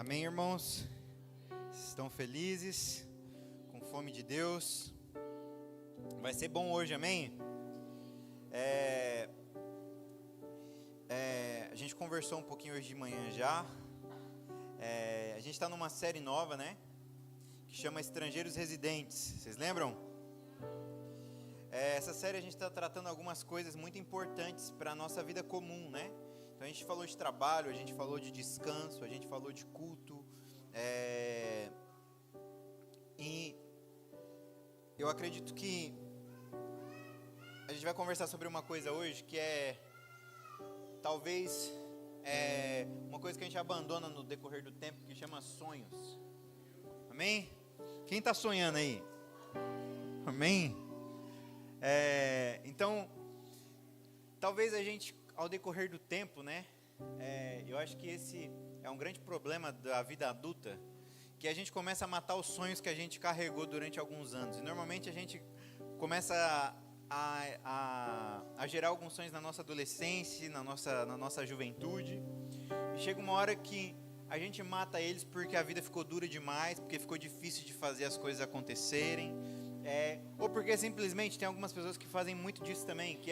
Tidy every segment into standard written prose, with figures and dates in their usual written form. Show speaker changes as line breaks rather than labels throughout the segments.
Amém, irmãos? Estão felizes? Com fome de Deus? Vai ser bom hoje, amém? A gente conversou um pouquinho hoje de manhã já. A gente está numa série nova, né? Que chama Estrangeiros Residentes. Vocês lembram? Essa série a gente está tratando algumas coisas muito importantes para a nossa vida comum, né? Então a gente falou de trabalho, a gente falou de descanso, a gente falou de culto. E eu acredito que a gente vai conversar sobre uma coisa hoje que é talvez uma coisa que a gente abandona no decorrer do tempo, que chama sonhos. Amém? Quem está sonhando aí? Amém? Então, talvez a gente, ao decorrer do tempo, né? Eu acho que esse é um grande problema da vida adulta, que a gente começa a matar os sonhos que a gente carregou durante alguns anos. E normalmente a gente começa a gerar alguns sonhos na nossa adolescência, na nossa juventude. E chega uma hora que a gente mata eles porque a vida ficou dura demais, porque ficou difícil de fazer as coisas acontecerem. Ou porque simplesmente tem algumas pessoas que fazem muito disso também, que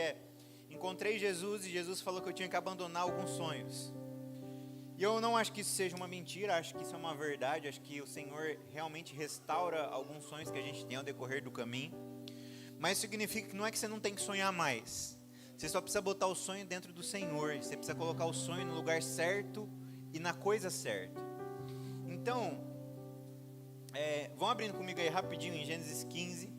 encontrei Jesus e Jesus falou que eu tinha que abandonar alguns sonhos. E eu não acho que isso seja uma mentira, acho que isso é uma verdade, acho que o Senhor realmente restaura alguns sonhos que a gente tem ao decorrer do caminho. Mas isso significa que não é que você não tem que sonhar mais. Você só precisa botar o sonho dentro do Senhor, você precisa colocar o sonho no lugar certo e na coisa certa. Então, vão abrindo comigo aí rapidinho em Gênesis 15.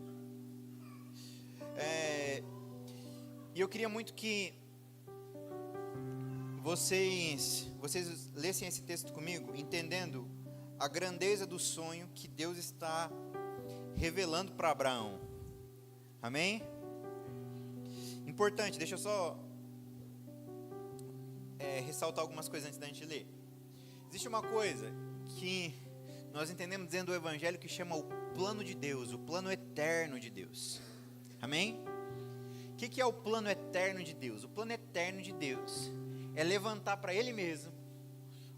E eu queria muito que vocês lessem esse texto comigo, entendendo a grandeza do sonho que Deus está revelando para Abraão. Amém? Importante, deixa eu só ressaltar algumas coisas antes da gente ler. Existe uma coisa que nós entendemos dentro do Evangelho que chama o plano de Deus, o plano eterno de Deus. Amém? O que é o plano eterno de Deus? O plano eterno de Deus é levantar para Ele mesmo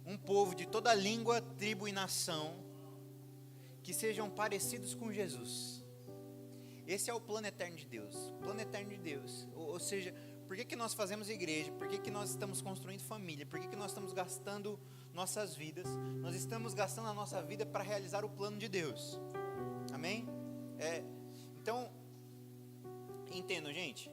um povo de toda língua, tribo e nação que sejam parecidos com Jesus. Esse é o plano eterno de Deus. O plano eterno de Deus. Ou seja, por que nós fazemos igreja? Por que nós estamos construindo família? Por que nós estamos gastando nossas vidas? Nós estamos gastando a nossa vida para realizar o plano de Deus. Amém? Então, entendam, gente.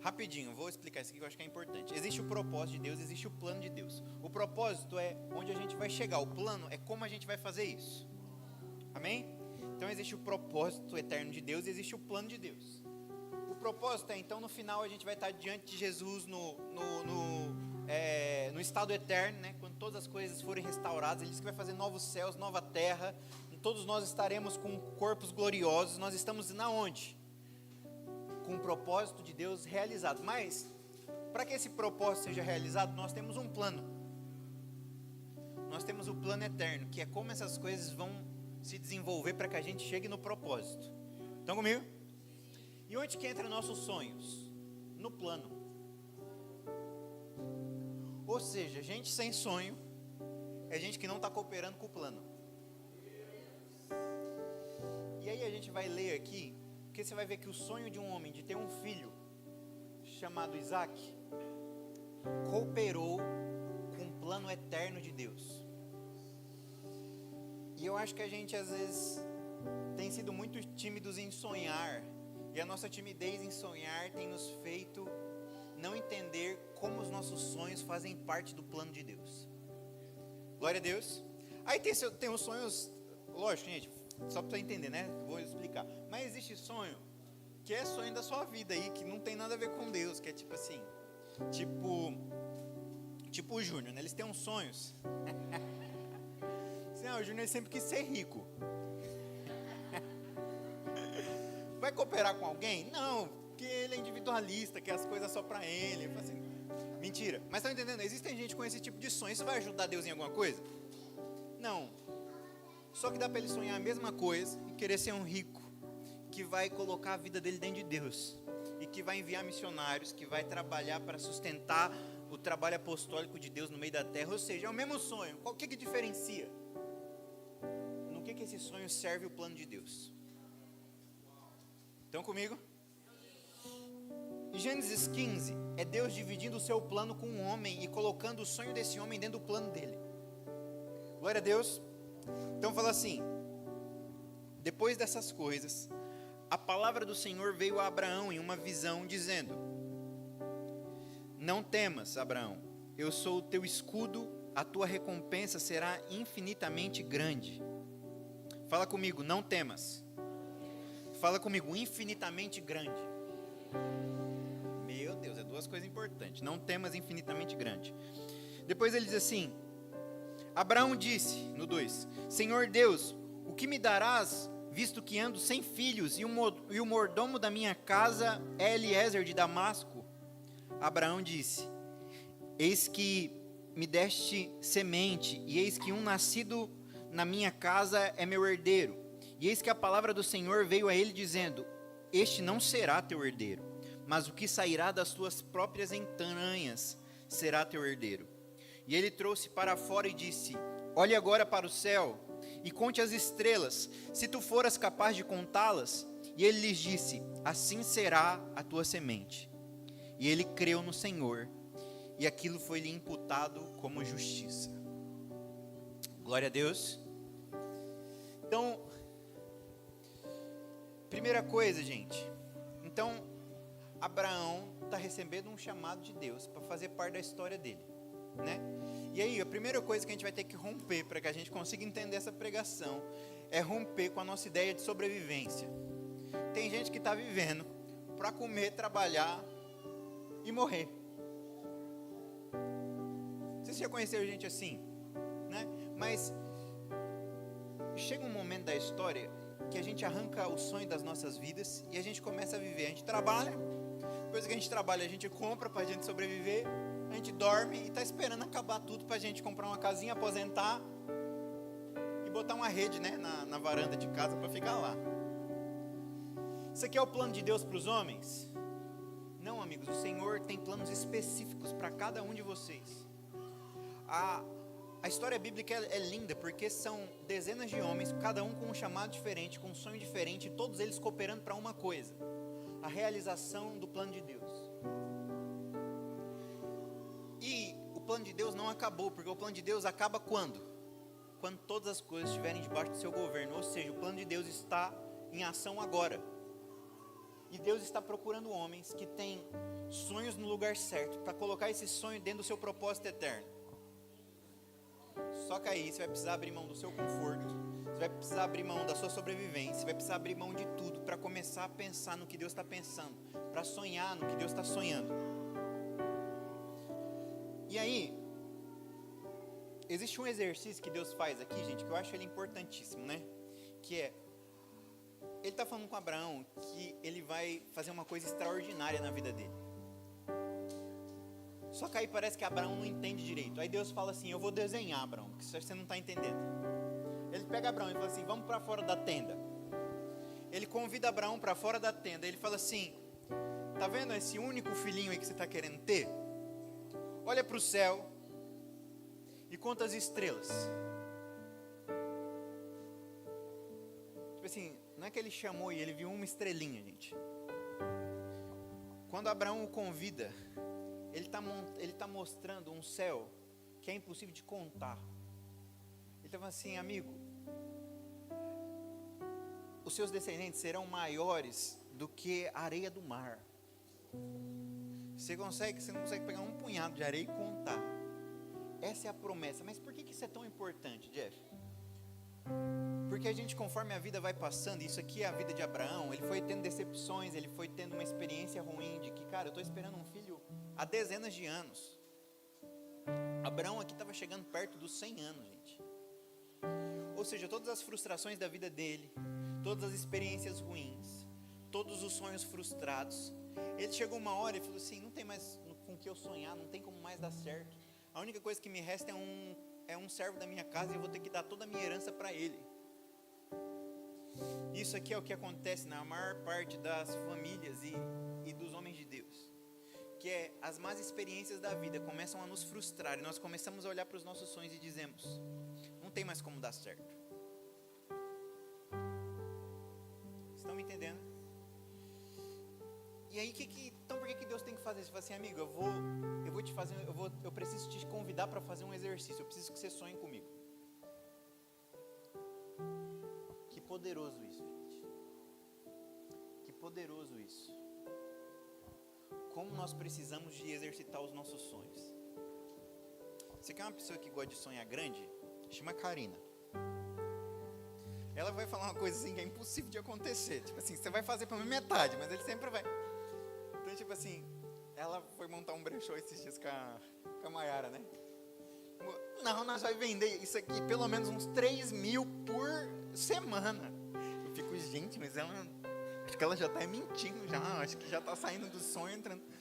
Rapidinho, vou explicar isso aqui que eu acho que é importante. Existe o propósito de Deus, existe o plano de Deus. O propósito é onde a gente vai chegar. O plano é como a gente vai fazer isso. Amém? Então existe o propósito eterno de Deus e existe o plano de Deus. O propósito então no final a gente vai estar diante de Jesus no estado eterno, né? Quando todas as coisas forem restauradas, Ele diz que vai fazer novos céus, nova terra. Todos nós estaremos com corpos gloriosos. Nós estamos na onde? Com o propósito de Deus realizado. Mas, para que esse propósito seja realizado, nós temos um plano. Nós temos o plano eterno, que é como essas coisas vão se desenvolver para que a gente chegue no propósito. Estão comigo? E onde que entra nossos sonhos? No plano. Ou seja, gente sem sonho é gente que não está cooperando com o plano. E aí a gente vai ler aqui, porque você vai ver que o sonho de um homem de ter um filho chamado Isaac cooperou com o plano eterno de Deus. E eu acho que a gente às vezes tem sido muito tímidos em sonhar, e a nossa timidez em sonhar tem nos feito não entender como os nossos sonhos fazem parte do plano de Deus. Glória a Deus. Aí tem os sonhos, lógico, gente, só para você entender, né? Vou explicar. Mas existe sonho que é sonho da sua vida aí, que não tem nada a ver com Deus, que é tipo assim, tipo o Júnior, né? Eles têm uns sonhos. O Júnior sempre quis ser rico. Vai cooperar com alguém? Não, porque ele é individualista, quer as coisas só para ele. Assim, mentira. Mas estão entendendo? Existem gente com esse tipo de sonho. Isso vai ajudar Deus em alguma coisa? Não. Só que dá para ele sonhar a mesma coisa e querer ser um rico que vai colocar a vida dele dentro de Deus e que vai enviar missionários, que vai trabalhar para sustentar o trabalho apostólico de Deus no meio da terra, ou seja, é o mesmo sonho. Qual que diferencia? No que esse sonho serve o plano de Deus? Estão comigo? Em Gênesis 15, é Deus dividindo o seu plano com um homem e colocando o sonho desse homem dentro do plano dele. Glória a Deus. Então fala assim: depois dessas coisas, a palavra do Senhor veio a Abraão em uma visão, dizendo: não temas, Abraão, eu sou o teu escudo, a tua recompensa será infinitamente grande. Fala comigo, não temas. Fala comigo, infinitamente grande. Meu Deus, é duas coisas importantes. Não temas, infinitamente grande. Depois ele diz assim: Abraão disse, no 2: Senhor Deus, o que me darás, visto que ando sem filhos, e o mordomo da minha casa é Eliezer de Damasco? Abraão disse: eis que me deste semente, e eis que um nascido na minha casa é meu herdeiro. E eis que a palavra do Senhor veio a ele dizendo: este não será teu herdeiro, mas o que sairá das tuas próprias entranhas será teu herdeiro. E ele trouxe para fora e disse: olhe agora para o céu e conte as estrelas, se tu foras capaz de contá-las. E ele lhes disse: assim será a tua semente. E ele creu no Senhor, e aquilo foi-lhe imputado como justiça. Glória a Deus. Então, primeira coisa, gente. Então, Abraão está recebendo um chamado de Deus para fazer parte da história dele, né? E aí, a primeira coisa que a gente vai ter que romper para que a gente consiga entender essa pregação é romper com a nossa ideia de sobrevivência. Tem gente que está vivendo para comer, trabalhar e morrer. Vocês já conheceram gente assim, né? Mas chega um momento da história que a gente arranca o sonho das nossas vidas e a gente começa a viver. A gente trabalha, depois que a gente trabalha, a gente compra para a gente sobreviver, a gente dorme e está esperando acabar tudo para a gente comprar uma casinha, aposentar e botar uma rede, né, na varanda de casa para ficar lá. Isso aqui é o plano de Deus para os homens? Não, amigos, o Senhor tem planos específicos para cada um de vocês. A história bíblica é linda, porque são dezenas de homens, cada um com um chamado diferente, com um sonho diferente, todos eles cooperando para uma coisa: a realização do plano de Deus. E o plano de Deus não acabou, porque o plano de Deus acaba quando? Quando todas as coisas estiverem debaixo do seu governo, ou seja, o plano de Deus está em ação agora. E Deus está procurando homens que têm sonhos no lugar certo, para colocar esse sonho dentro do seu propósito eterno. Só que aí você vai precisar abrir mão do seu conforto, você vai precisar abrir mão da sua sobrevivência, você vai precisar abrir mão de tudo para começar a pensar no que Deus está pensando, para sonhar no que Deus está sonhando. E aí, existe um exercício que Deus faz aqui, gente, que eu acho ele importantíssimo, né? Que é, ele está falando com Abraão que ele vai fazer uma coisa extraordinária na vida dele. Só que aí parece que Abraão não entende direito. Aí Deus fala assim: eu vou desenhar, Abraão, porque você não está entendendo. Ele pega Abraão e fala assim: vamos para fora da tenda. Ele convida Abraão para fora da tenda. Ele fala assim: tá vendo esse único filhinho aí que você está querendo ter? Olha para o céu e conta as estrelas. Tipo assim, não é que ele chamou e ele viu uma estrelinha, gente. Quando Abraão o convida, ele tá mostrando um céu que é impossível de contar. Ele está falando assim: amigo, os seus descendentes serão maiores do que a areia do mar. Você não consegue pegar um punhado de areia e contar. Essa é a promessa. Mas por que isso é tão importante, Jeff? Porque a gente, conforme a vida vai passando, isso aqui é a vida de Abraão, ele foi tendo decepções, ele foi tendo uma experiência ruim de que, cara, eu estou esperando um filho há dezenas de anos. Abraão aqui estava chegando perto dos 100 anos, gente. Ou seja, todas as frustrações da vida dele, todas as experiências ruins, todos os sonhos frustrados, ele chegou uma hora e falou assim: não tem mais com o que eu sonhar, não tem como mais dar certo. A única coisa que me resta é um servo da minha casa e eu vou ter que dar toda a minha herança para ele. Isso aqui é o que acontece na maior parte das famílias e dos homens de Deus, que é as más experiências da vida começam a nos frustrar e nós começamos a olhar para os nossos sonhos e dizemos: não tem mais como dar certo. Estão me entendendo? E aí então por que Deus tem que fazer isso? Ele fala assim: amigo, eu preciso te convidar para fazer um exercício, eu preciso que você sonhe comigo. Que poderoso isso, gente. Que poderoso isso. Como nós precisamos de exercitar os nossos sonhos. Você quer uma pessoa que gosta de sonhar grande? Chama Karina. Ela vai falar uma coisa assim que é impossível de acontecer. Tipo assim, você vai fazer pela metade, mas ele sempre vai. Então, tipo assim, ela foi montar um brechó esses dias com a Mayara, né? Não, nós vamos vender isso aqui pelo menos uns 3.000 por semana. Eu fico, gente, mas ela... acho que ela já está mentindo já. Acho que já está saindo do sonho, entrando.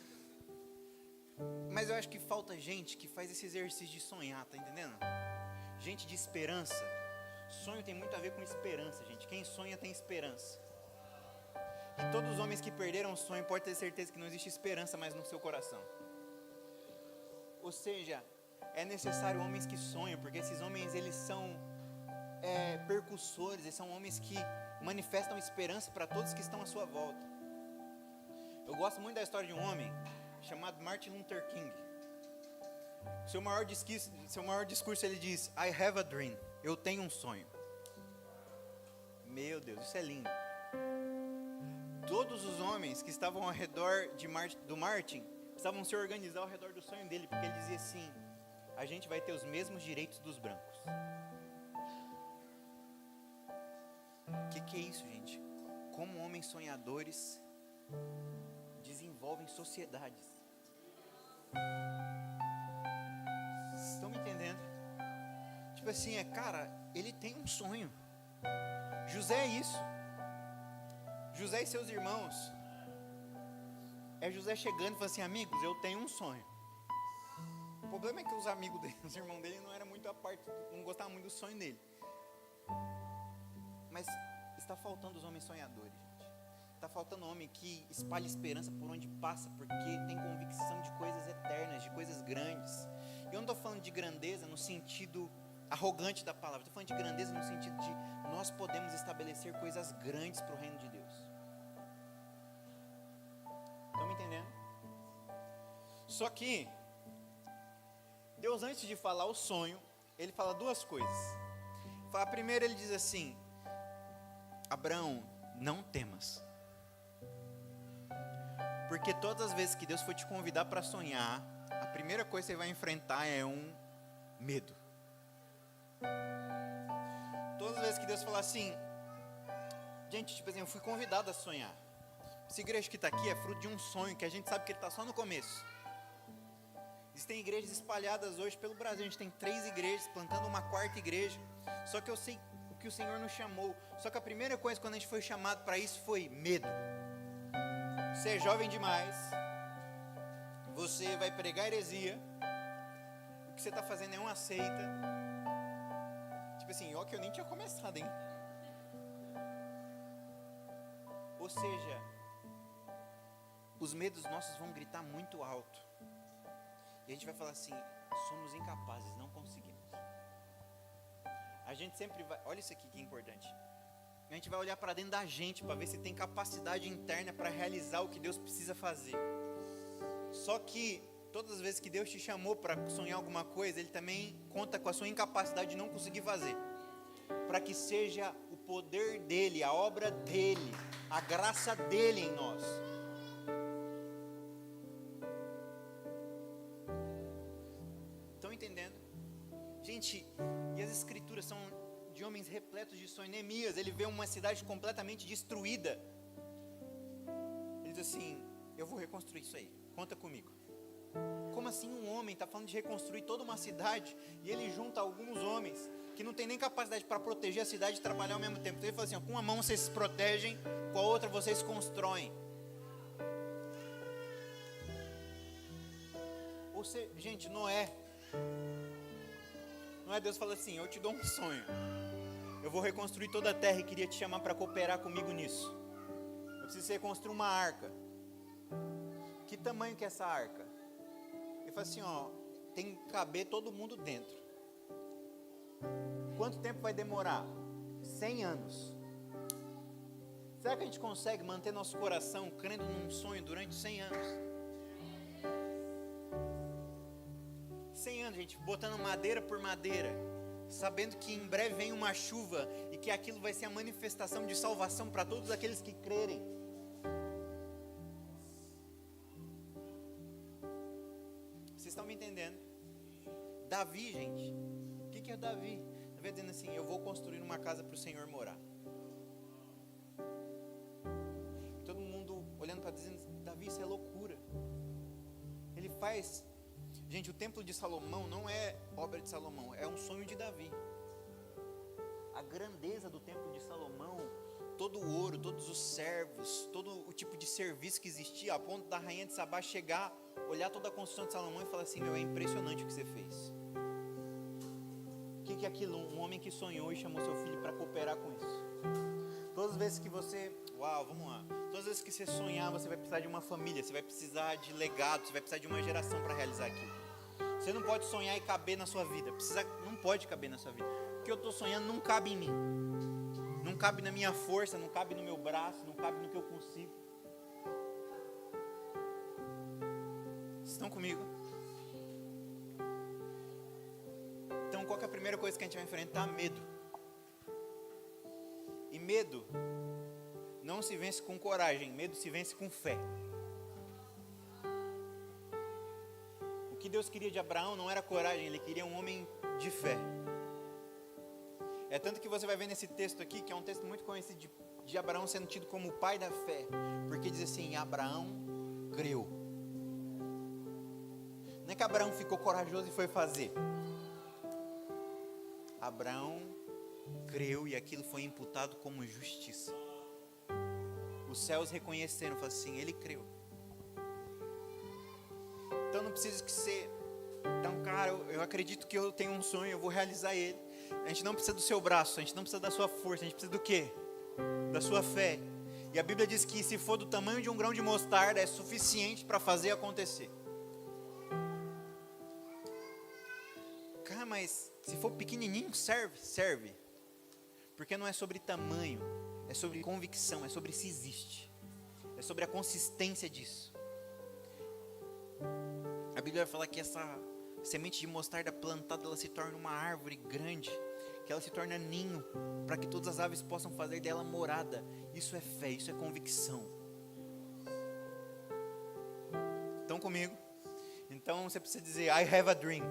Mas eu acho que falta gente que faz esse exercício de sonhar, tá entendendo? Gente de esperança. Sonho tem muito a ver com esperança, gente. Quem sonha tem esperança. E todos os homens que perderam o sonho podem ter certeza que não existe esperança mais no seu coração. Ou seja, é necessário homens que sonham, porque esses homens, eles são percussores, eles são homens que manifestam esperança para todos que estão à sua volta. Eu gosto muito da história de um homem chamado Martin Luther King. Seu maior discurso ele diz: I have a dream. Eu tenho um sonho. Meu Deus, isso é lindo. Todos os homens que estavam ao redor do Martin precisavam se organizar ao redor do sonho dele, porque ele dizia assim: a gente vai ter os mesmos direitos dos brancos. O que é isso, gente? Como homens sonhadores desenvolvem sociedades. Estão me entendendo? Tipo assim, cara, ele tem um sonho. José é isso. José e seus irmãos. É José chegando e falando assim: amigos, eu tenho um sonho. O problema é que os amigos dele, os irmãos dele não eram muito a parte, não gostavam muito do sonho dele. Mas está faltando os homens sonhadores, gente. Está faltando homem que espalha esperança por onde passa, porque tem convicção de coisas eternas, de coisas grandes. E eu não estou falando de grandeza no sentido arrogante da palavra, estou falando de grandeza no sentido de nós podemos estabelecer coisas grandes para o reino de Deus. Estão me entendendo? Só que Deus, antes de falar o sonho, ele fala duas coisas. A primeira, ele diz assim: Abraão, não temas. Porque todas as vezes que Deus for te convidar para sonhar, a primeira coisa que você vai enfrentar é um medo. Todas as vezes que Deus falar assim, gente, tipo assim, eu fui convidado a sonhar. Essa igreja que está aqui é fruto de um sonho que a gente sabe que ele está só no começo. Existem igrejas espalhadas hoje pelo Brasil. A gente tem 3 igrejas, plantando uma 4ª igreja. Só que eu sei o que o Senhor nos chamou. Só que a primeira coisa quando a gente foi chamado para isso foi medo. Você é jovem demais. Você vai pregar heresia. O que você está fazendo é uma seita. Tipo assim, ó, que eu nem tinha começado, hein? Ou seja, os medos nossos vão gritar muito alto. E a gente vai falar assim: somos incapazes, não conseguimos. A gente sempre vai, olha isso aqui que é importante. A gente vai olhar para dentro da gente para ver se tem capacidade interna para realizar o que Deus precisa fazer. Só que todas as vezes que Deus te chamou para sonhar alguma coisa, Ele também conta com a sua incapacidade de não conseguir fazer, para que seja o poder dEle, a obra dEle, a graça dEle em nós. Estão entendendo? Gente, e as escrituras são de homens repletos de sonhos. Neemias, ele vê uma cidade completamente destruída. Ele diz assim: eu vou reconstruir isso aí, conta comigo. Como assim um homem está falando de reconstruir toda uma cidade? E ele junta alguns homens que não tem nem capacidade para proteger a cidade e trabalhar ao mesmo tempo. Então ele fala assim: ó, com uma mão vocês se protegem, com a outra vocês constroem. Ou seja, gente, Noé, Deus fala assim: eu te dou um sonho, eu vou reconstruir toda a terra e queria te chamar para cooperar comigo nisso. Eu preciso que você construa uma arca. que tamanho que é essa arca? Ele fala assim, ó, tem que caber todo mundo dentro. Quanto tempo vai demorar? 100 anos. Será que a gente consegue manter nosso coração crendo num sonho durante 100 anos? 100 anos, gente, botando madeira por madeira, sabendo que em breve vem uma chuva e que aquilo vai ser a manifestação de salvação para todos aqueles que crerem. Vocês estão me entendendo? Davi, gente, o que é Davi? Davi dizendo assim, eu vou construir uma casa para o Senhor morar. Todo mundo olhando para dizendo, Davi, isso é loucura. Ele faz... Gente, o templo de Salomão não é obra de Salomão, é um sonho de Davi. A grandeza do templo de Salomão, todo o ouro, todos os servos, todo o tipo de serviço que existia, a ponto da rainha de Sabá chegar, olhar toda a construção de Salomão e falar assim, meu, é impressionante o que você fez. O que é aquilo? Um homem que sonhou e chamou seu filho para cooperar com isso. Todas as vezes que você, vamos lá, todas as vezes que você sonhar, você vai precisar de uma família, você vai precisar de legado, você vai precisar de uma geração para realizar aquilo. Você não pode sonhar e caber na sua vida, não pode caber na sua vida. O que eu estou sonhando não cabe em mim, não cabe na minha força, não cabe no meu braço, não cabe no que eu consigo. Vocês estão comigo? Então qual que é a primeira coisa que a gente vai enfrentar? Medo. E medo não se vence com coragem, medo se vence com fé. O que Deus queria de Abraão não era coragem, Ele queria um homem de fé. É tanto que você vai ver nesse texto aqui, que é um texto muito conhecido de Abraão sendo tido como o pai da fé, porque diz assim, Abraão creu. Não é que Abraão ficou corajoso e foi fazer. Abraão creu e aquilo foi imputado como justiça. Os céus reconheceram, falaram assim, ele creu. Então não precisa que você... Então, cara, eu acredito que eu tenho um sonho, eu vou realizar ele. A gente não precisa do seu braço, a gente não precisa da sua força, a gente precisa do quê? Da sua fé. E a Bíblia diz que se for do tamanho de um grão de mostarda, é suficiente para fazer acontecer. Cara, mas se for pequenininho, serve. Porque não é sobre tamanho, é sobre convicção, é sobre se existe. É sobre a consistência disso. A Bíblia vai falar que essa semente de mostarda plantada, ela se torna uma árvore grande, que ela se torna ninho, para que todas as aves possam fazer dela morada. Isso é fé, isso é convicção. Estão comigo? Então você precisa dizer, I have a dream.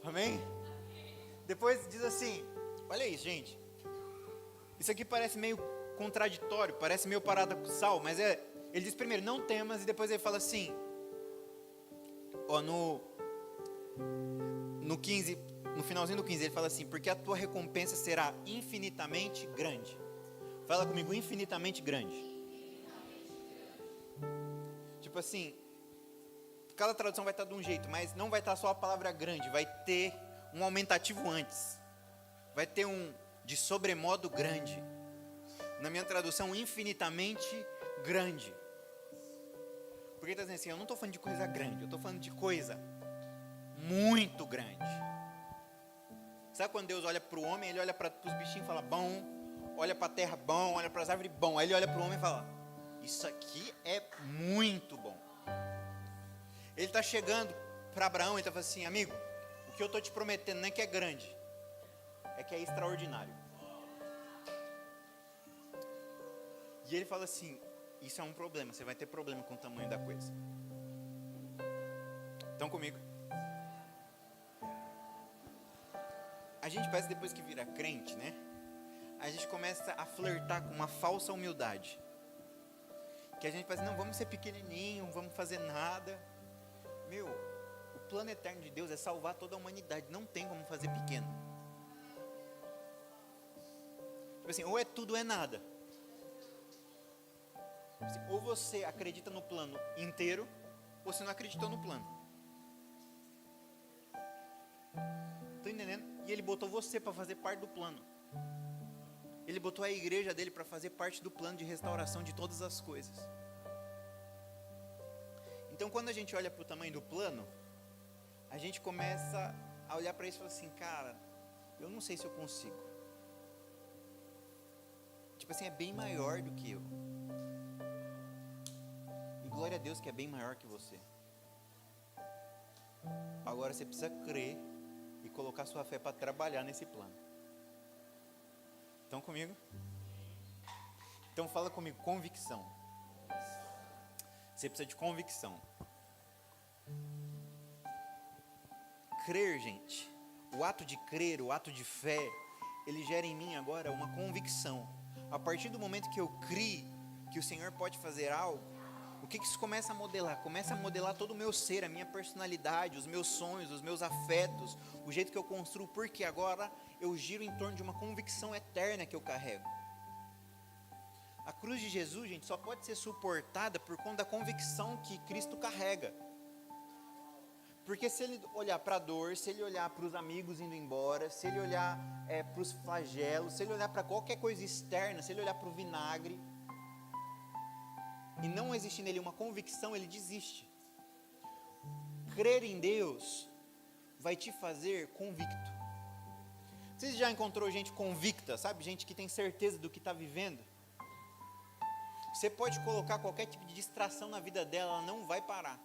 Amém? Depois diz assim, olha isso, gente. Isso aqui parece meio contraditório, parece meio paradoxal, mas ele diz primeiro, não temas, e depois ele fala assim, no 15, no finalzinho do 15, ele fala assim, porque a tua recompensa será infinitamente grande. Fala comigo, infinitamente grande. Tipo assim, cada tradução vai estar de um jeito, mas não vai estar só a palavra grande, vai ter um aumentativo antes. Vai ter um de sobremodo grande. Na minha tradução, infinitamente grande. Porque ele está dizendo assim, eu não estou falando de coisa grande, eu estou falando de coisa muito grande. Sabe quando Deus olha para o homem, ele olha para os bichinhos e fala, bom, olha para a terra, bom, olha para as árvores, bom. Aí ele olha para o homem e fala, isso aqui é muito bom. Ele está chegando para Abraão e está falando assim, amigo, o que eu estou te prometendo não é que é grande, é que é extraordinário. E ele fala assim, isso é um problema, você vai ter problema com o tamanho da coisa. Estão comigo? A gente parece depois que vira crente, né? A gente começa a flertar com uma falsa humildade. Que a gente pensa, não, vamos ser pequenininho, não vamos fazer nada. Meu, o plano eterno de Deus é salvar toda a humanidade, não tem como fazer pequeno. Tipo assim, ou é tudo ou é nada. Tipo assim, ou você acredita no plano inteiro, ou você não acreditou no plano. Estão entendendo? E ele botou você para fazer parte do plano. Ele botou a igreja dele para fazer parte do plano de restauração de todas as coisas. Então, quando a gente olha para o tamanho do plano, a gente começa a olhar para isso e falar assim, cara, eu não sei se eu consigo. Tipo assim, é bem maior do que eu. E glória a Deus que é bem maior que você. Agora você precisa crer e colocar sua fé para trabalhar nesse plano. Estão comigo? Então fala comigo, convicção. Você precisa de convicção. Crer, gente. O ato de crer, o ato de fé, ele gera em mim agora uma convicção. A partir do momento que eu crio que o Senhor pode fazer algo, o que isso começa a modelar? Começa a modelar todo o meu ser, a minha personalidade, os meus sonhos, os meus afetos, o jeito que eu construo, porque agora eu giro em torno de uma convicção eterna que eu carrego. A cruz de Jesus, gente, só pode ser suportada por conta da convicção que Cristo carrega. Porque se ele olhar para a dor, se ele olhar para os amigos indo embora, se ele olhar para os flagelos, se ele olhar para qualquer coisa externa, se ele olhar para o vinagre, e não existe nele uma convicção, ele desiste. Crer em Deus vai te fazer convicto. Você já encontrou gente convicta, sabe? Gente que tem certeza do que está vivendo. Você pode colocar qualquer tipo de distração na vida dela, ela não vai parar.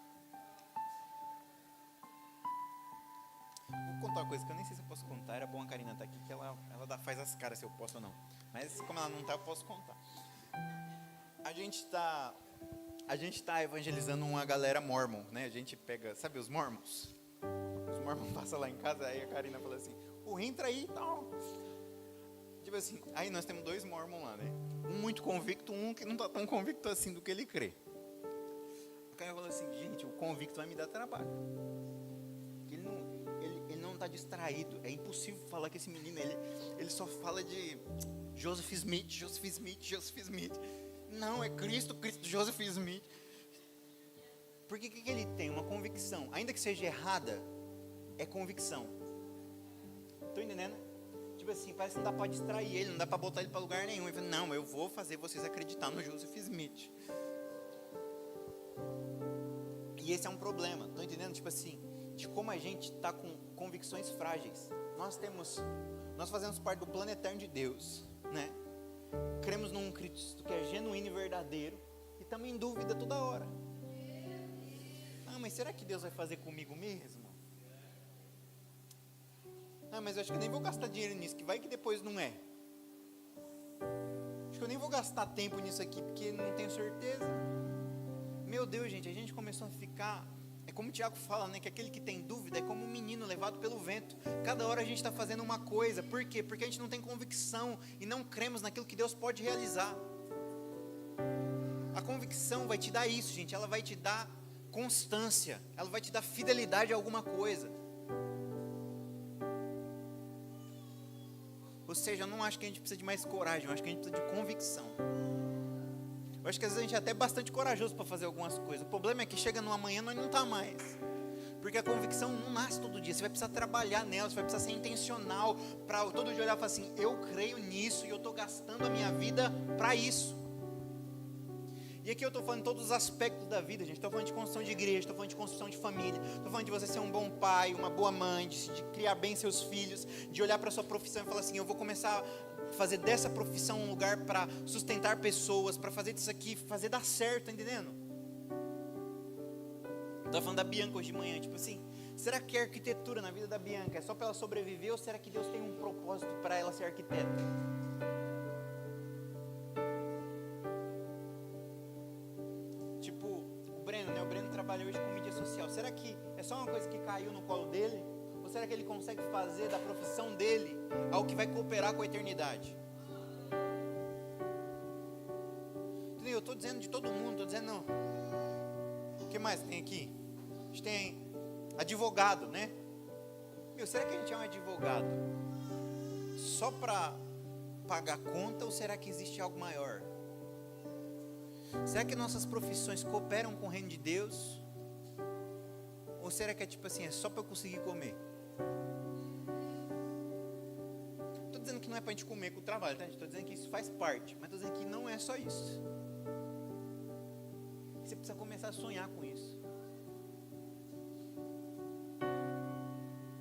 Vou contar uma coisa que eu nem sei se eu posso contar. Era bom a Karina estar aqui, que ela faz as caras se eu posso ou não. Mas como ela não está, eu posso contar. A gente tá evangelizando uma galera mormon, né? A gente pega, sabe os mormons? Os mormons passam lá em casa, aí a Karina fala assim, entra aí e tal. Tipo assim, aí nós temos 2 mormons lá, né? Um muito convicto, um que não tá tão convicto assim do que ele crê. A Karina fala assim, gente, o convicto vai me dar trabalho. Ele não tá distraído. É impossível falar que esse menino, ele só fala de Joseph Smith. Não, é Cristo, Joseph Smith. Porque o que ele tem? Uma convicção. Ainda que seja errada, é convicção. Estão entendendo? Tipo assim, parece que não dá para distrair ele, não dá para botar ele para lugar nenhum. Ele fala, não, eu vou fazer vocês acreditar no Joseph Smith. E esse é um problema. Estão entendendo? Tipo assim, de como a gente está com convicções frágeis. Nós fazemos parte do plano eterno de Deus, né? Cremos num Cristo que é genuíno e verdadeiro e estamos em dúvida toda hora. Mas será que Deus vai fazer comigo mesmo? Mas eu acho que eu nem vou gastar dinheiro nisso, que vai que depois não é. Acho que eu nem vou gastar tempo nisso aqui, porque não tenho certeza. Meu Deus, gente, a gente começou a ficar... É como o Tiago fala, né? Que aquele que tem dúvida é como um menino levado pelo vento. Cada hora a gente está fazendo uma coisa. Por quê? Porque a gente não tem convicção e não cremos naquilo que Deus pode realizar. A convicção vai te dar isso, gente. Ela vai te dar constância. Ela vai te dar fidelidade a alguma coisa. Ou seja, eu não acho que a gente precisa de mais coragem. Eu acho que a gente precisa de convicção. Eu acho que às vezes a gente é até bastante corajoso para fazer algumas coisas. O problema é que chega no amanhã nós não está mais. Porque a convicção não nasce todo dia. Você vai precisar trabalhar nela, você vai precisar ser intencional para todo dia olhar e falar assim, eu creio nisso e eu estou gastando a minha vida para isso. E aqui eu estou falando de todos os aspectos da vida, gente. Estou falando de construção de igreja, estou falando de construção de família, estou falando de você ser um bom pai, uma boa mãe, de criar bem seus filhos, de olhar para a sua profissão e falar assim, eu vou começar a fazer dessa profissão um lugar para sustentar pessoas, para fazer disso aqui, fazer dar certo, tá entendendo? Estava falando da Bianca hoje de manhã, tipo assim, será que a arquitetura na vida da Bianca é só para ela sobreviver ou será que Deus tem um propósito para ela ser arquiteta? Tipo, o Breno, né? O Breno trabalha hoje com mídia social. Será que é só uma coisa que caiu no colo dele? Ou será que ele consegue fazer da profissão dele algo que vai cooperar com a eternidade? Entendeu? Eu estou dizendo de todo mundo, estou dizendo... O que mais tem aqui? A gente tem advogado, né? Será que a gente é um advogado só para pagar conta ou será que existe algo maior? Será que nossas profissões cooperam com o reino de Deus? Ou será que é tipo assim, é só para eu conseguir comer? Estou dizendo que que não é para a gente comer com o trabalho, tá? Estou dizendo que isso faz parte, mas estou dizendo que não é só isso. Você precisa começar a sonhar com isso.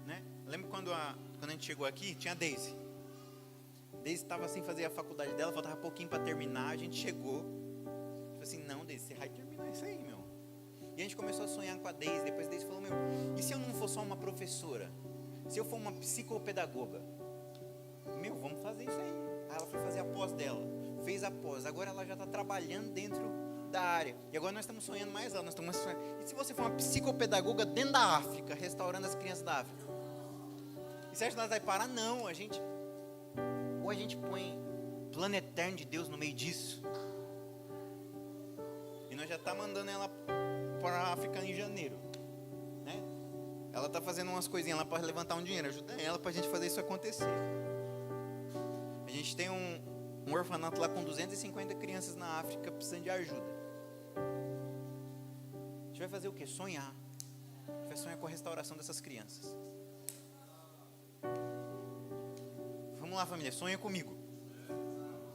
Né? Lembro quando a gente chegou aqui, tinha a Daisy. Daisy estava sem fazer a faculdade dela, faltava pouquinho para terminar, a gente chegou. Falei assim, não, Daisy, você vai terminar isso aí, meu. E a gente começou a sonhar com a Daisy, depois a Daisy falou, meu, e se eu não for só uma professora? Se eu for uma psicopedagoga? Meu, vamos fazer isso aí. Aí ela foi fazer a pós dela, fez a pós, agora ela já está trabalhando dentro da área. E agora nós estamos sonhando mais lá, nós estamos sonhando. E se você for uma psicopedagoga dentro da África, restaurando as crianças da África? E você acha que nós vai parar? Não, ou a gente põe plano eterno de Deus no meio disso. E nós já está mandando ela para a África em janeiro, né? Ela está fazendo umas coisinhas lá para levantar um dinheiro, ajuda ela para a gente fazer isso acontecer. A gente tem um orfanato lá com 250 crianças na África precisando de ajuda. A gente vai fazer o quê? Sonhar. A gente vai sonhar com a restauração dessas crianças. Vamos lá, família, sonha comigo.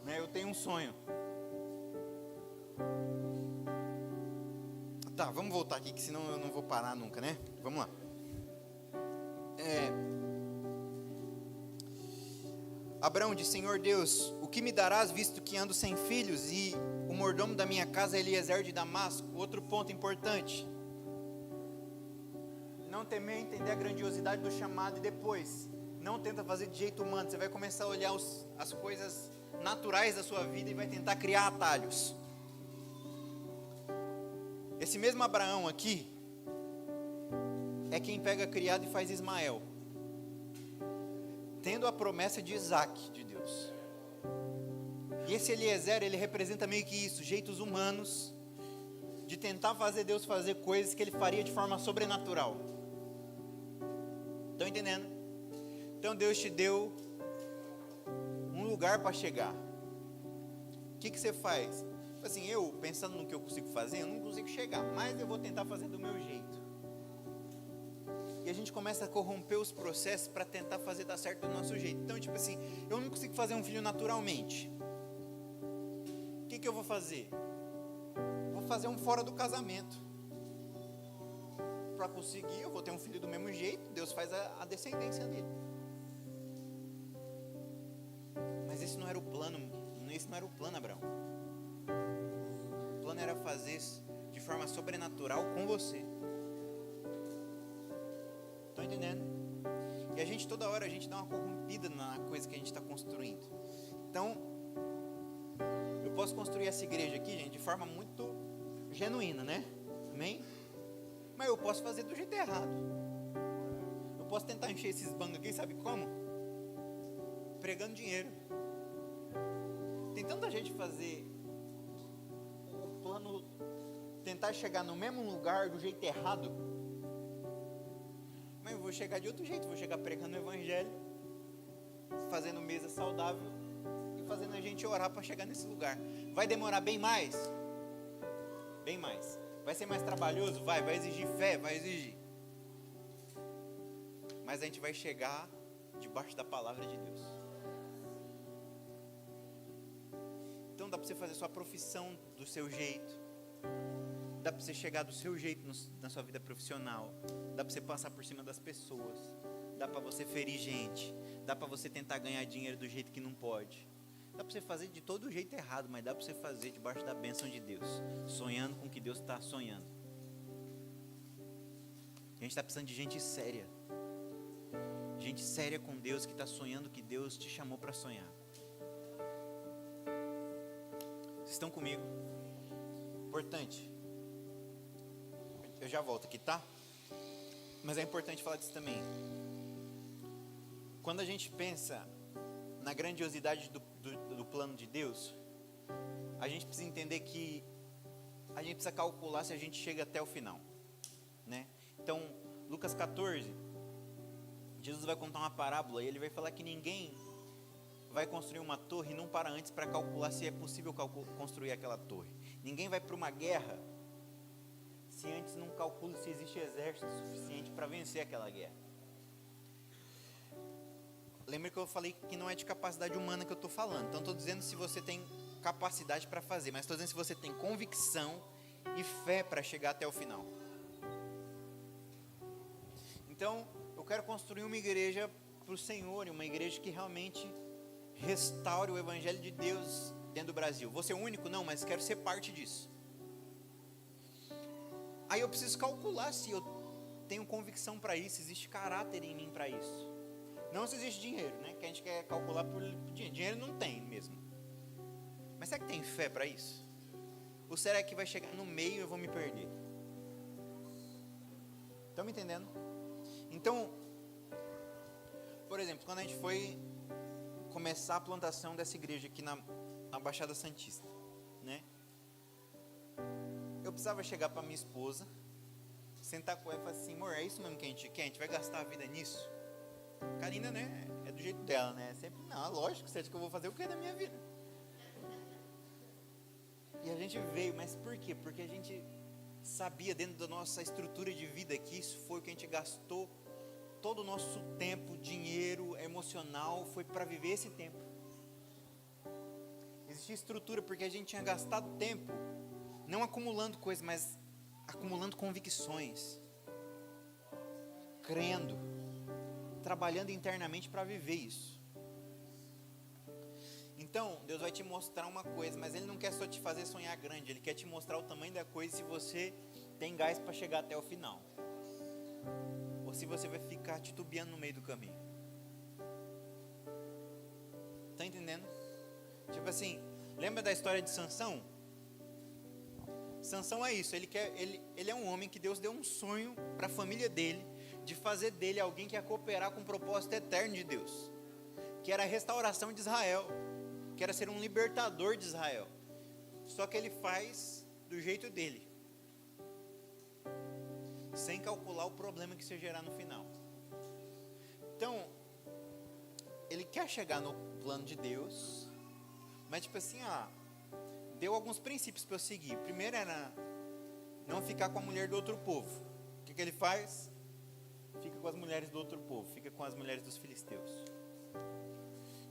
Né? Eu tenho um sonho. Tá, vamos voltar aqui, que senão eu não vou parar nunca, né? Vamos lá. Abraão disse, Senhor Deus, o que me darás visto que ando sem filhos e o mordomo da minha casa é Eliezer de Damasco? Outro ponto importante. Não temer entender a grandiosidade do chamado e depois, não tenta fazer de jeito humano. Você vai começar a olhar as coisas naturais da sua vida e vai tentar criar atalhos. Esse mesmo Abraão aqui é quem pega criado e faz Ismael, tendo a promessa de Isaac, de Deus. E esse Eliezer, ele representa meio que isso, jeitos humanos, de tentar fazer Deus fazer coisas que ele faria de forma sobrenatural. Estão entendendo? Então Deus te deu um lugar para chegar. O que você faz? Assim, eu, pensando no que eu consigo fazer, eu não consigo chegar, mas eu vou tentar fazer do meu jeito. E a gente começa a corromper os processos para tentar fazer dar certo do nosso jeito. Então, tipo assim, eu não consigo fazer um filho naturalmente. O que eu vou fazer? Vou fazer um fora do casamento. Para conseguir, eu vou ter um filho do mesmo jeito, Deus faz a descendência dele. Mas esse não era o plano, Abraão. O plano era fazer de forma sobrenatural com você. Estão entendendo? E a gente, toda hora, a gente dá uma corrompida na coisa que a gente está construindo. Então, eu posso construir essa igreja aqui, gente, de forma muito genuína, né? Amém? Mas eu posso fazer do jeito errado. Eu posso tentar encher esses bancos aqui, sabe como? Pregando dinheiro. Tem tanta gente fazer o plano, tentar chegar no mesmo lugar do jeito errado. Mas eu vou chegar de outro jeito, vou chegar pregando o evangelho, fazendo mesa saudável e fazendo a gente orar para chegar nesse lugar. Vai demorar bem mais? Bem mais. Vai ser mais trabalhoso? Vai exigir fé? Vai exigir. Mas a gente vai chegar debaixo da palavra de Deus. Então dá para você fazer sua profissão do seu jeito. Dá para você chegar do seu jeito na sua vida profissional. Dá para você passar por cima das pessoas. Dá para você ferir gente. Dá para você tentar ganhar dinheiro do jeito que não pode. Dá para você fazer de todo jeito errado, mas dá para você fazer debaixo da bênção de Deus, sonhando com o que Deus está sonhando. A gente está precisando de gente séria. Gente séria com Deus, que está sonhando o que Deus te chamou para sonhar. Vocês estão comigo? Importante. Eu já volto aqui, tá? Mas é importante falar disso também. Quando a gente pensa na grandiosidade do plano de Deus, a gente precisa entender que a gente precisa calcular se a gente chega até o final, né? Então, Lucas 14, Jesus vai contar uma parábola e ele vai falar que ninguém vai construir uma torre e não para antes para calcular se é possível construir aquela torre. Ninguém vai para uma guerra se antes não calcula se existe exército suficiente para vencer aquela guerra. Lembra que eu falei que não é de capacidade humana que eu estou falando. Então estou dizendo se você tem capacidade para fazer, mas estou dizendo se você tem convicção e fé para chegar até o final. Então eu quero construir uma igreja para o Senhor, uma igreja que realmente restaure o Evangelho de Deus dentro do Brasil. Vou ser o único? Não, mas quero ser parte disso. Aí eu preciso calcular se eu tenho convicção para isso, existe caráter em mim para isso. Não se existe dinheiro, né? Que a gente quer calcular por dinheiro. Dinheiro não tem mesmo. Mas será que tem fé para isso? Ou será que vai chegar no meio e eu vou me perder? Estão me entendendo? Então, por exemplo, quando a gente foi começar a plantação dessa igreja aqui na Baixada Santista, né? Eu precisava chegar para minha esposa, sentar com ela e falar assim: amor, é isso mesmo que a gente quer? A gente vai gastar a vida nisso? Karina, né, é do jeito dela, né? Sempre, não, lógico, você acha que eu vou fazer o que da minha vida? E a gente veio, mas por quê? Porque a gente sabia dentro da nossa estrutura de vida que isso foi o que a gente gastou todo o nosso tempo, dinheiro, emocional, foi para viver esse tempo. Existia estrutura porque a gente tinha gastado tempo, não acumulando coisas, mas acumulando convicções, crendo, trabalhando internamente para viver isso. Então, Deus vai te mostrar uma coisa, mas Ele não quer só te fazer sonhar grande, Ele quer te mostrar o tamanho da coisa se você tem gás para chegar até o final. Ou se você vai ficar titubeando no meio do caminho. Tá entendendo? Tipo assim, lembra da história de Sansão? Sansão é isso, ele é um homem que Deus deu um sonho para a família dele, de fazer dele alguém que ia cooperar com o propósito eterno de Deus, que era a restauração de Israel, que era ser um libertador de Israel. Só que ele faz do jeito dele, sem calcular o problema que isso ia gerar no final. Então, ele quer chegar no plano de Deus, mas tipo assim, deu alguns princípios para eu seguir. O primeiro era não ficar com a mulher do outro povo. O que ele faz? Fica com as mulheres do outro povo, fica com as mulheres dos filisteus.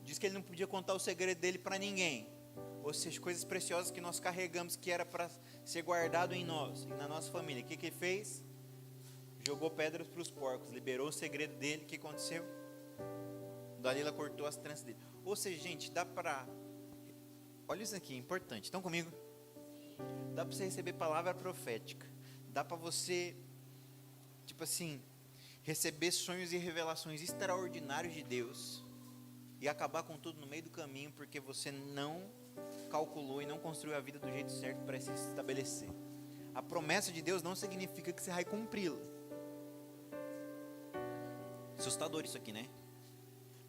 Diz que ele não podia contar o segredo dele para ninguém. Ou seja, coisas preciosas que nós carregamos, que era para ser guardado em nós e na nossa família. O que ele fez? Jogou pedras para os porcos, liberou o segredo dele. O que aconteceu? Dalila cortou as tranças dele. Ou seja, gente, dá para... Olha isso aqui, importante. Estão comigo? Dá para você receber palavra profética. Dá para você, tipo assim, receber sonhos e revelações extraordinários de Deus e acabar com tudo no meio do caminho porque você não calculou e não construiu a vida do jeito certo para se estabelecer. A promessa de Deus não significa que você vai cumpri-la. Assustador isso aqui, né?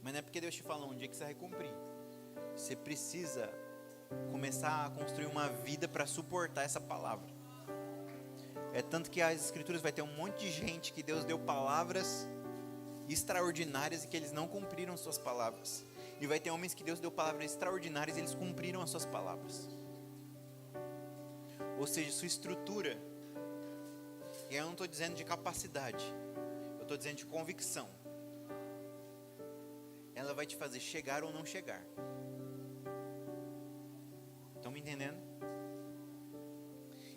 Mas não é porque Deus te falou um dia que você vai cumprir. Você precisa começar a construir uma vida para suportar essa palavra. É tanto que as escrituras vai ter um monte de gente que Deus deu palavras extraordinárias e que eles não cumpriram suas palavras. E vai ter homens que Deus deu palavras extraordinárias e eles cumpriram as suas palavras. Ou seja, sua estrutura, e eu não estou dizendo de capacidade, eu estou dizendo de convicção. Ela vai te fazer chegar ou não chegar. Estão me entendendo?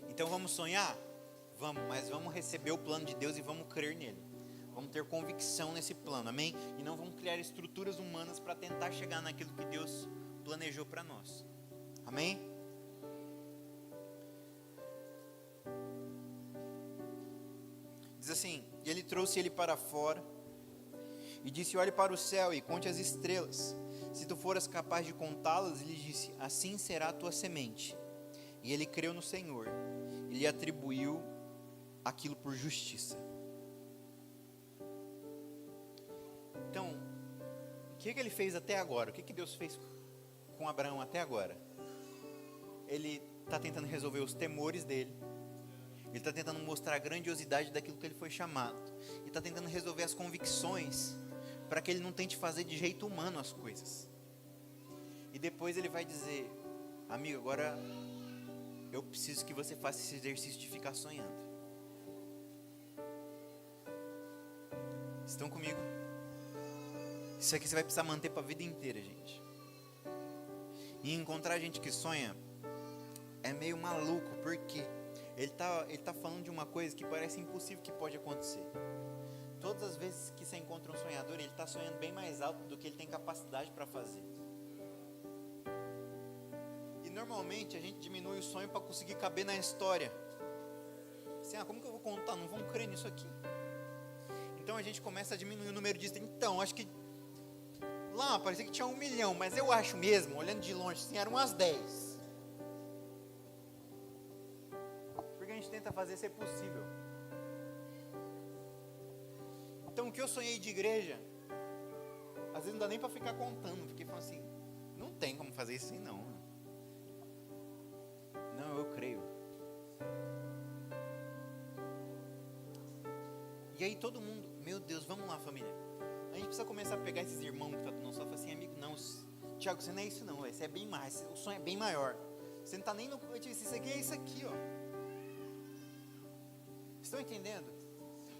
Então vamos sonhar? Vamos, mas vamos receber o plano de Deus e vamos crer nele. Vamos ter convicção nesse plano, amém? E não vamos criar estruturas humanas para tentar chegar naquilo que Deus planejou para nós. Amém? Diz assim: e ele trouxe ele para fora e disse: olhe para o céu e conte as estrelas. Se tu foras capaz de contá-las, ele disse: assim será a tua semente. E ele creu no Senhor e lhe atribuiu aquilo por justiça. Então, o que ele fez até agora? O que Deus fez com Abraão até agora? Ele está tentando resolver os temores dele. Ele está tentando mostrar a grandiosidade daquilo que ele foi chamado. Ele está tentando resolver as convicções para que ele não tente fazer de jeito humano as coisas. E depois ele vai dizer: amigo, agora eu preciso que você faça esse exercício de ficar sonhando. Estão comigo? Isso aqui você vai precisar manter para a vida inteira, gente. E encontrar gente que sonha é meio maluco, porque ele tá falando de uma coisa que parece impossível que pode acontecer. Todas as vezes que você encontra um sonhador, ele está sonhando bem mais alto do que ele tem capacidade para fazer. E normalmente a gente diminui o sonho para conseguir caber na história. Assim, como que eu vou contar? Não vão crer nisso aqui. Então a gente começa a diminuir o número de... Então, acho que lá parecia que tinha 1 milhão, mas eu acho mesmo, olhando de longe, assim, eram umas 10. Porque a gente tenta fazer ser possível. Então o que eu sonhei de igreja, às vezes não dá nem para ficar contando, porque falo assim, não tem como fazer isso assim não. Não, eu creio. E aí todo mundo, meu Deus, vamos lá família. A gente precisa começar a pegar esses irmãos que estão no sofá assim, amigo, não, Tiago, você não é isso não, você é bem mais, o sonho é bem maior. Você não está nem no... Isso aqui é isso aqui, ó. Estão entendendo?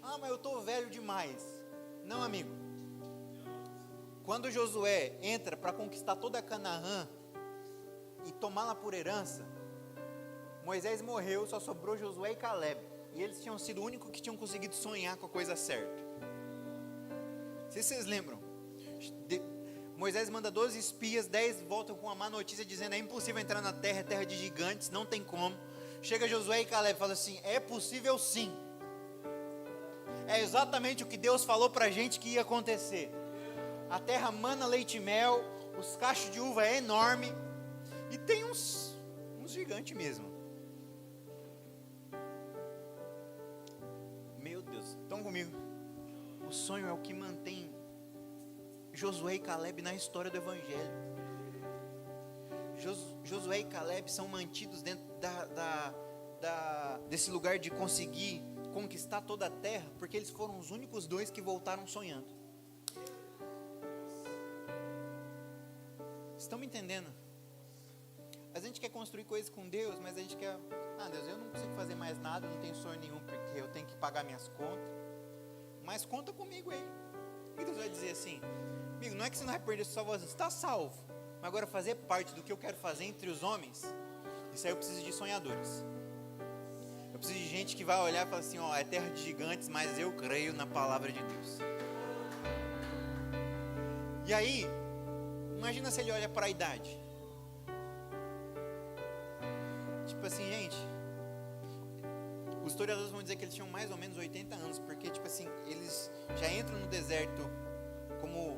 Ah, mas eu estou velho demais. Não, amigo. Quando Josué entra para conquistar toda a Canaã e tomá-la por herança, Moisés morreu, só sobrou Josué e Caleb. E eles tinham sido o único que tinham conseguido sonhar com a coisa certa. Não sei se vocês lembram. Moisés manda 12 espias, 10 voltam com uma má notícia dizendo é impossível entrar na terra, é terra de gigantes, não tem como. Chega Josué e Caleb e fala assim, é possível sim. É exatamente o que Deus falou pra gente que ia acontecer. A terra mana leite e mel, os cachos de uva é enorme e tem uns gigantes mesmo. Meu Deus, estão comigo? O sonho é o que mantém Josué e Caleb na história do Evangelho. Josué e Caleb são mantidos dentro desse lugar de conseguir conquistar toda a terra, porque eles foram os únicos 2 que voltaram sonhando. Estão me entendendo? A gente quer construir coisas com Deus, mas a gente quer, Deus, eu não consigo fazer mais nada, eu não tenho sonho nenhum, porque eu tenho que pagar minhas contas. Mas conta comigo aí. E Deus vai dizer assim, amigo, não é que você não vai perder sua salvação, você está salvo. Mas agora fazer parte do que eu quero fazer entre os homens, isso aí eu preciso de sonhadores. Eu preciso de gente que vai olhar e falar assim, é terra de gigantes, mas eu creio na palavra de Deus. E aí, imagina se ele olha para a idade. Tipo assim, gente, os historiadores vão dizer que eles tinham mais ou menos 80 anos, porque tipo assim, eles já entram no deserto como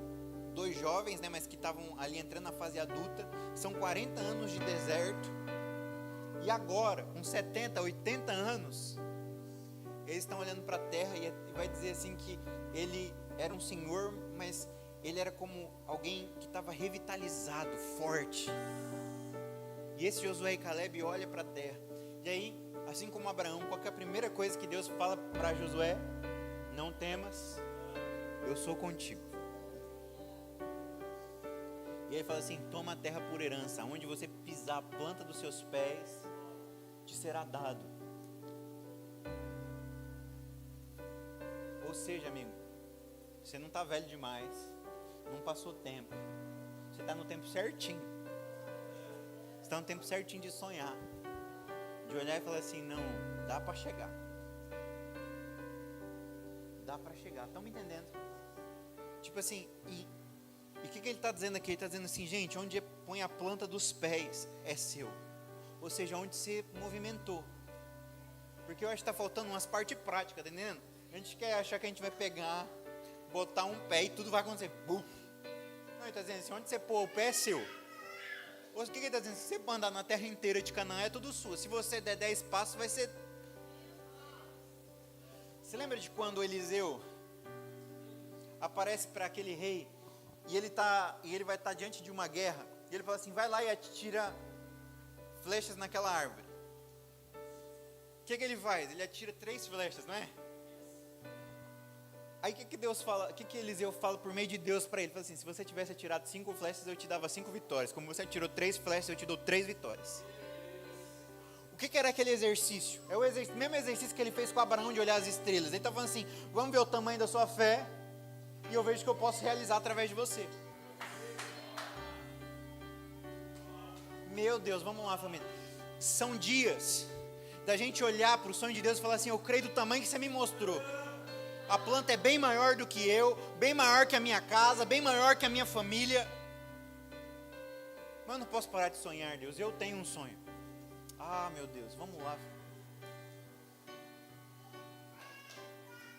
2 jovens, né, mas que estavam ali entrando na fase adulta. São 40 anos de deserto. E agora, com 70, 80 anos, eles estão olhando para a terra e vai dizer assim que ele era um senhor, mas ele era como alguém que estava revitalizado, forte. E esse Josué e Caleb olha para a terra. E aí, assim como Abraão, qual que é a primeira coisa que Deus fala para Josué? Não temas, eu sou contigo. E ele fala assim, toma a terra por herança, onde você pisar a planta dos seus pés, te será dado. Ou seja, amigo, você não está velho demais, não passou tempo, você está no tempo certinho. Você está no tempo certinho de sonhar, de olhar e falar assim, não, dá para chegar. Dá para chegar, estão me entendendo? Tipo assim, e o que ele está dizendo aqui? Ele está dizendo assim, gente, onde põe a planta dos pés é seu. Ou seja, onde você movimentou. Porque eu acho que está faltando umas partes práticas, tá entendendo? A gente quer achar que a gente vai pegar, botar um pé e tudo vai acontecer. Bum. Não, ele está dizendo assim, onde você pôr o pé é seu. Ou o que ele está dizendo? Se você andar na terra inteira de Canaã, é tudo sua. Se você der 10 passos, vai ser... Você lembra de quando Eliseu aparece para aquele rei e ele vai estar diante de uma guerra e ele fala assim, vai lá e atira flechas naquela árvore. O que ele faz? Ele atira 3 flechas, não é? Aí o que Deus fala? O que Eliseu fala por meio de Deus para ele? Ele fala assim, se você tivesse atirado 5 flechas, eu te dava 5 vitórias. Como você atirou 3 flechas, eu te dou 3 vitórias. O que era aquele exercício? É o mesmo exercício que ele fez com Abraão de olhar as estrelas. Ele está falando assim, vamos ver o tamanho da sua fé. e eu vejo que eu posso realizar através de você. Meu Deus, vamos lá, família. São dias da gente olhar para o sonho de Deus e falar assim: eu creio do tamanho que você me mostrou. A planta é bem maior do que eu, bem maior que a minha casa, bem maior que a minha família. Mas eu não posso parar de sonhar, Deus. Eu tenho um sonho. Ah, meu Deus, vamos lá.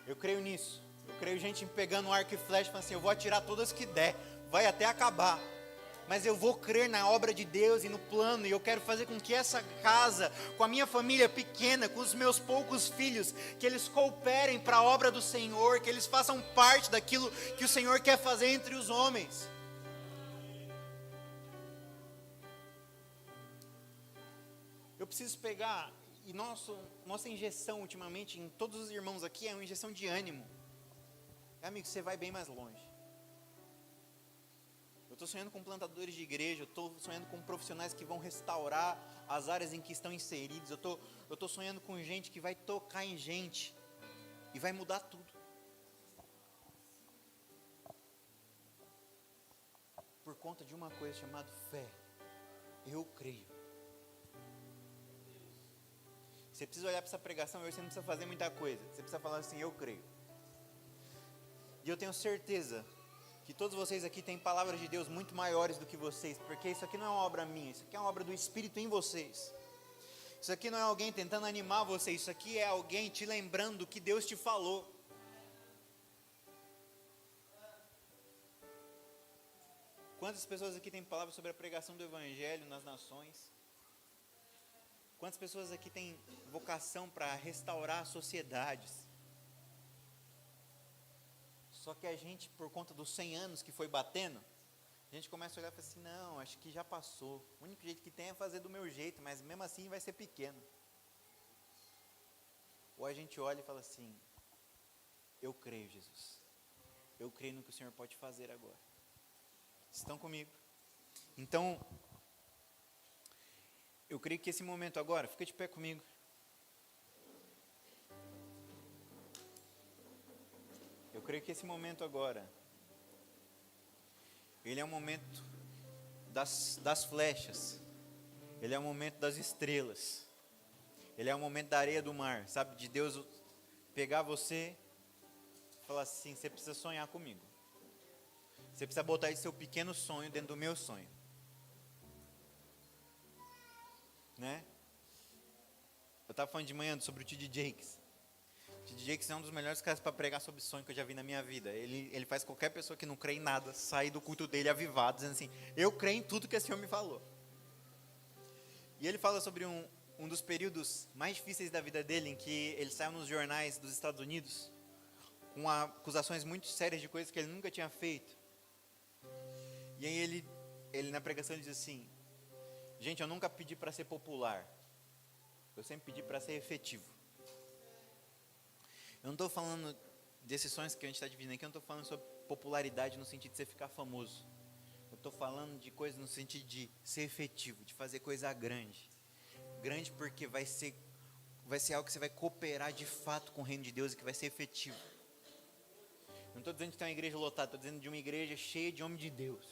Eu creio nisso. Eu creio gente pegando um arco e flecha e falando assim: eu vou atirar todas que der, vai até acabar. Mas eu vou crer na obra de Deus e no plano, e eu quero fazer com que essa casa, com a minha família pequena, com os meus poucos filhos, que eles cooperem para a obra do Senhor, que eles façam parte daquilo que o Senhor quer fazer entre os homens. Eu preciso pegar, e nossa injeção ultimamente em todos os irmãos aqui é uma injeção de ânimo. Amigo, você vai bem mais longe. Eu estou sonhando com plantadores de igreja, eu estou sonhando com profissionais que vão restaurar as áreas em que estão inseridos, eu estou sonhando com gente que vai tocar em gente e vai mudar tudo. Por conta de uma coisa chamada fé. Eu creio. Você precisa olhar para essa pregação e você não precisa fazer muita coisa. Você precisa falar assim: eu creio. E eu tenho certeza que todos vocês aqui têm palavras de Deus muito maiores do que vocês, porque isso aqui não é uma obra minha, isso aqui é uma obra do Espírito em vocês. Isso aqui não é alguém tentando animar você, isso aqui é alguém te lembrando que Deus te falou. Quantas pessoas aqui têm palavras sobre a pregação do Evangelho nas nações? Quantas pessoas aqui têm vocação para restaurar sociedades? Só que a gente, por conta dos 100 anos que foi batendo, a gente começa a olhar e fala assim: não, acho que já passou. O único jeito que tem é fazer do meu jeito, mas mesmo assim vai ser pequeno. Ou a gente olha e fala assim: eu creio, Jesus. Eu creio no que o Senhor pode fazer agora. Estão comigo? Então, eu creio que esse momento agora, fica de pé comigo. Eu creio que esse momento agora, ele é o momento das flechas, ele é o momento das estrelas, ele é o momento da areia do mar, sabe? De Deus pegar você e falar assim: você precisa sonhar comigo, você precisa botar esse seu pequeno sonho dentro do meu sonho, né? Eu estava falando de manhã sobre o T.D. Jakes. T.D. Jakes é um dos melhores caras para pregar sobre sonho que eu já vi na minha vida. Ele faz qualquer pessoa que não crê em nada sair do culto dele avivado, dizendo assim: eu creio em tudo que esse Senhor me falou. E ele fala sobre um dos períodos mais difíceis da vida dele, em que ele saiu nos jornais dos Estados Unidos com acusações muito sérias de coisas que ele nunca tinha feito. E aí ele na pregação ele diz assim: gente, eu nunca pedi para ser popular, eu sempre pedi para ser efetivo. Eu não estou falando desses sonhos que a gente está dividindo aqui, eu não estou falando sobre popularidade no sentido de você ficar famoso. Eu estou falando de coisas no sentido de ser efetivo, de fazer coisa grande. Grande porque vai ser algo que você vai cooperar de fato com o reino de Deus e que vai ser efetivo. Eu não estou dizendo de ter uma igreja lotada, estou dizendo de uma igreja cheia de homens de Deus.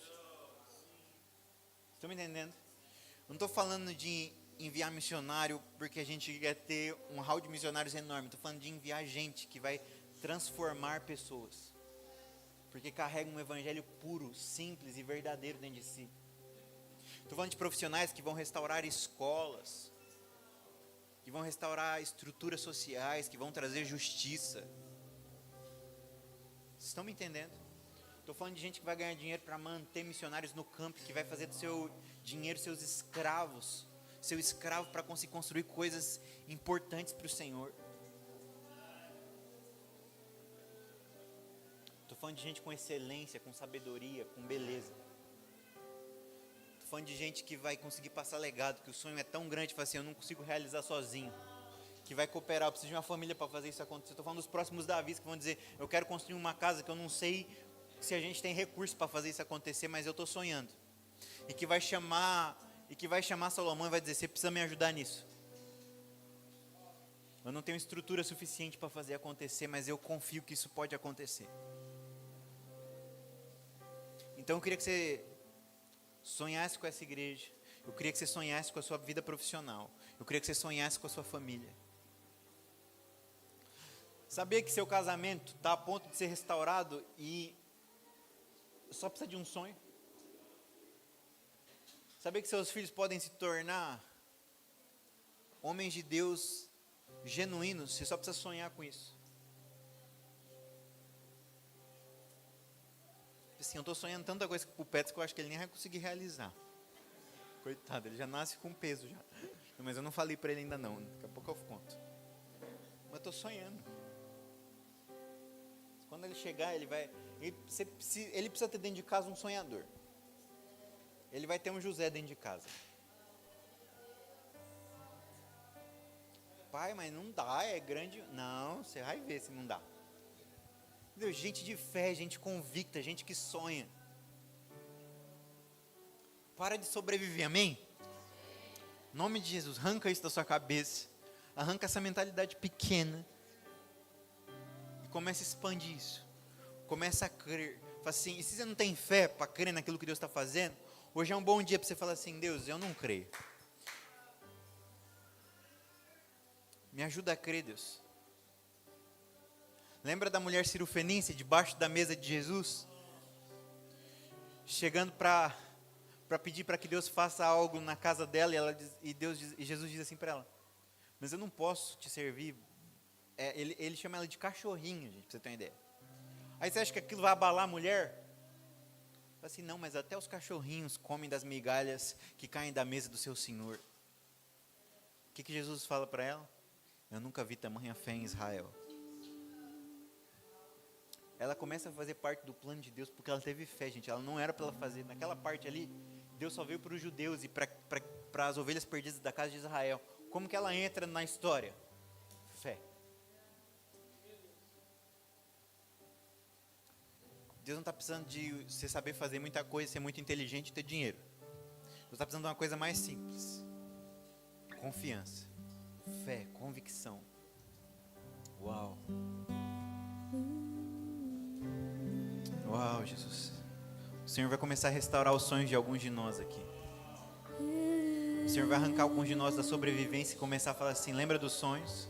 Estão me entendendo? Eu não estou falando de enviar missionário porque a gente quer ter um hall de missionários enorme. Estou falando de enviar gente que vai transformar pessoas, porque carrega um evangelho puro, simples e verdadeiro dentro de si. Estou falando de profissionais que vão restaurar escolas, que vão restaurar estruturas sociais, que vão trazer justiça. Vocês estão me entendendo? Estou falando de gente que vai ganhar dinheiro para manter missionários no campo, que vai fazer do seu dinheiro seus escravos, seu escravo para conseguir construir coisas importantes para o Senhor. Estou falando de gente com excelência, com sabedoria, com beleza. Estou falando de gente que vai conseguir passar legado, que o sonho é tão grande, que assim, eu não consigo realizar sozinho, que vai cooperar, eu preciso de uma família para fazer isso acontecer. Estou falando dos próximos Davis que vão dizer: eu quero construir uma casa que eu não sei se a gente tem recurso para fazer isso acontecer, mas eu estou sonhando. E que vai chamar Salomão e vai dizer: você precisa me ajudar nisso. Eu não tenho estrutura suficiente para fazer acontecer, mas eu confio que isso pode acontecer. Então eu queria que você sonhasse com essa igreja. Eu queria que você sonhasse com a sua vida profissional. Eu queria que você sonhasse com a sua família. Sabia que seu casamento está a ponto de ser restaurado e só precisa de um sonho? Sabia que seus filhos podem se tornar homens de Deus genuínos? Você só precisa sonhar com isso. Assim, eu estou sonhando tanta coisa com o Petros que eu acho que ele nem vai conseguir realizar. Coitado, ele já nasce com peso já. Mas eu não falei para ele ainda não, daqui a pouco eu conto. Mas eu estou sonhando. Quando ele chegar, ele precisa ter dentro de casa um sonhador. Ele vai ter um José dentro de casa. Pai, mas não dá, é grande. Não, você vai ver se não dá. Deus, gente de fé, gente convicta, gente que sonha. Para de sobreviver, amém? Em nome de Jesus, arranca isso da sua cabeça. Arranca essa mentalidade pequena. E começa a expandir isso. Começa a crer. Fala assim, e se você não tem fé para crer naquilo que Deus está fazendo, hoje é um bom dia para você falar assim, Deus, eu não creio. Me ajuda a crer, Deus. Lembra da mulher cirofenícia debaixo da mesa de Jesus? Chegando para pedir para que Deus faça algo na casa dela, e Jesus diz assim para ela, mas eu não posso te servir. Ele chama ela de cachorrinho, gente, para você ter uma ideia. Aí você acha que aquilo vai abalar a mulher? Fala assim, não, mas até os cachorrinhos comem das migalhas que caem da mesa do seu Senhor. O que Jesus fala para ela? Eu nunca vi tamanha fé em Israel. Ela começa a fazer parte do plano de Deus porque ela teve fé, gente. Ela não era para ela fazer. Naquela parte ali, Deus só veio para os judeus e para as ovelhas perdidas da casa de Israel. Como que ela entra na história? Fé. Deus não está precisando de você saber fazer muita coisa, ser muito inteligente e ter dinheiro. Deus está precisando de uma coisa mais simples. Confiança. Fé, convicção. Uau. Uau, Jesus. O Senhor vai começar a restaurar os sonhos de alguns de nós aqui. O Senhor vai arrancar alguns de nós da sobrevivência e começar a falar assim, lembra dos sonhos?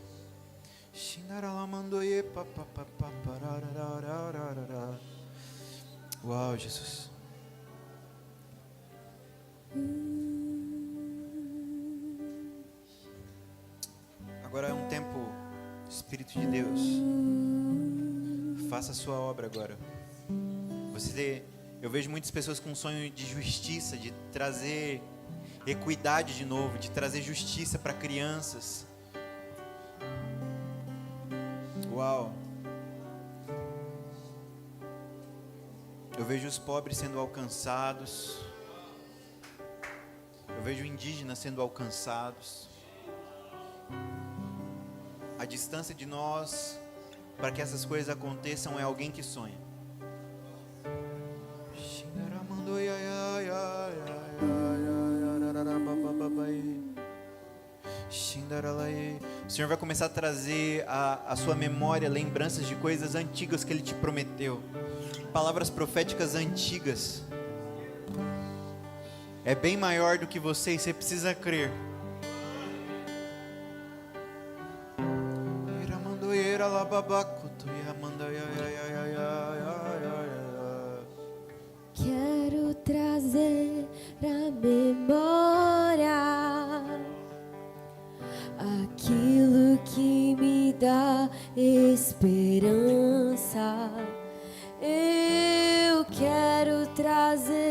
Uau, Jesus. Agora é um tempo, Espírito de Deus. Faça a sua obra agora. Eu vejo muitas pessoas com um sonho de justiça, de trazer equidade de novo, de trazer justiça para crianças. Uau! Eu vejo os pobres sendo alcançados. Eu vejo indígenas sendo alcançados. A distância de nós para que essas coisas aconteçam é alguém que sonha. O Senhor vai começar a trazer à sua memória lembranças de coisas antigas que Ele te prometeu. Palavras proféticas antigas. É bem maior do que você e você precisa crer.
Quero trazer à memória aquilo que me dá esperança. Eu quero trazer